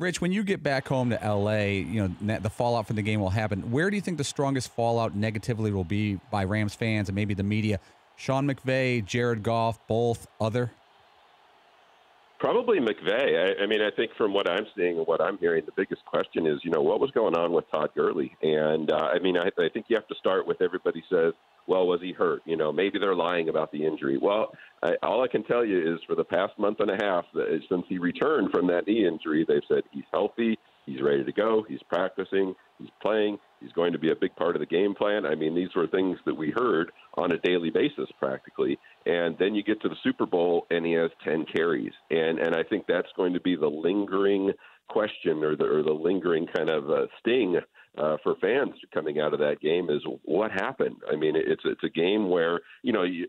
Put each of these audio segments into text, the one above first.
Rich, when you get back home to L.A., the fallout from the game will happen. Where do you think the strongest fallout negatively will be by Rams fans and maybe the media? Sean McVay, Jared Goff, both, other? Probably McVay. I think from what I'm seeing and what I'm hearing, the biggest question is, what was going on with Todd Gurley? And, I think you have to start with everybody says, well, was he hurt? Maybe they're lying about the injury. Well, all I can tell you is for the past month and a half, since he returned from that knee injury, they've said he's healthy, he's ready to go, he's practicing, he's playing, he's going to be a big part of the game plan. These were things that we heard on a daily basis practically. And then you get to the Super Bowl and he has 10 carries. And I think that's going to be the lingering question or the lingering kind of sting for fans coming out of that game is what happened. It's a game where, you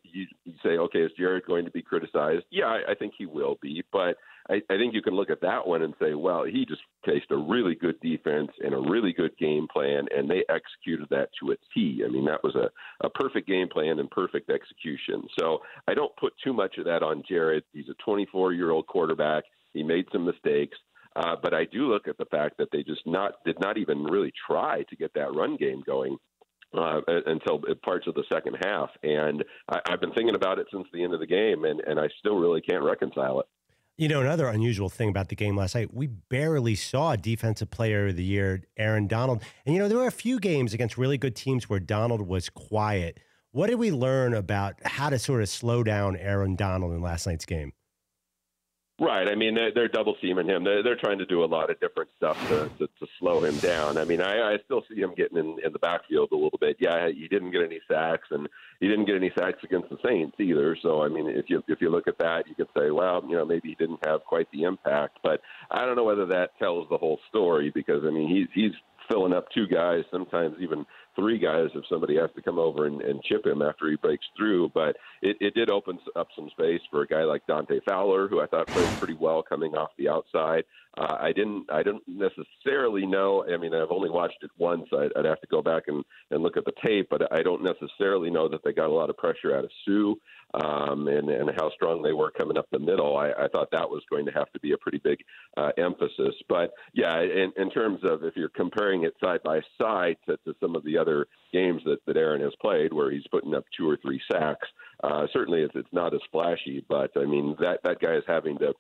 say, okay, is Jared going to be criticized? Yeah, I think he will be. But I think you can look at that one and say, well, he just faced a really good defense and a really good game plan, and they executed that to a T. That was a perfect game plan and perfect execution. So I don't put too much of that on Jared. He's a 24-year-old quarterback. He made some mistakes. But I do look at the fact that they just did not even really try to get that run game going until parts of the second half. And I've been thinking about it since the end of the game, and I still really can't reconcile it. Another unusual thing about the game last night, we barely saw Defensive Player of the Year, Aaron Donald. And, there were a few games against really good teams where Donald was quiet. What did we learn about how to sort of slow down Aaron Donald in last night's game? Right. They're double teaming him. They're trying to do a lot of different stuff to slow him down. I still see him getting in the backfield a little bit. Yeah, he didn't get any sacks, and he didn't get any sacks against the Saints either. So, if you look at that, you could say, well, maybe he didn't have quite the impact. But I don't know whether that tells the whole story because, he's filling up two guys, sometimes even three guys if somebody has to come over and chip him after he breaks through. But it did open up some space for a guy like Dante Fowler, who I thought played pretty well coming off the outside. I didn't necessarily know. I've only watched it once. I'd have to go back and look at the tape, but I don't necessarily know that they got a lot of pressure out of Sue and how strong they were coming up the middle. I thought that was going to have to be a pretty big emphasis. But, yeah, in terms of if you're comparing it side by side to some of the other games that Aaron has played where he's putting up 2 or 3 sacks, certainly it's not as flashy. But, that guy is having to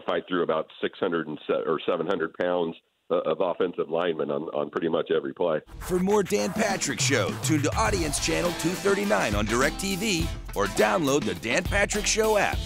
fight through about 600 or 700 pounds of offensive linemen on pretty much every play. For more Dan Patrick Show, tune to Audience Channel 239 on DirecTV or download the Dan Patrick Show app.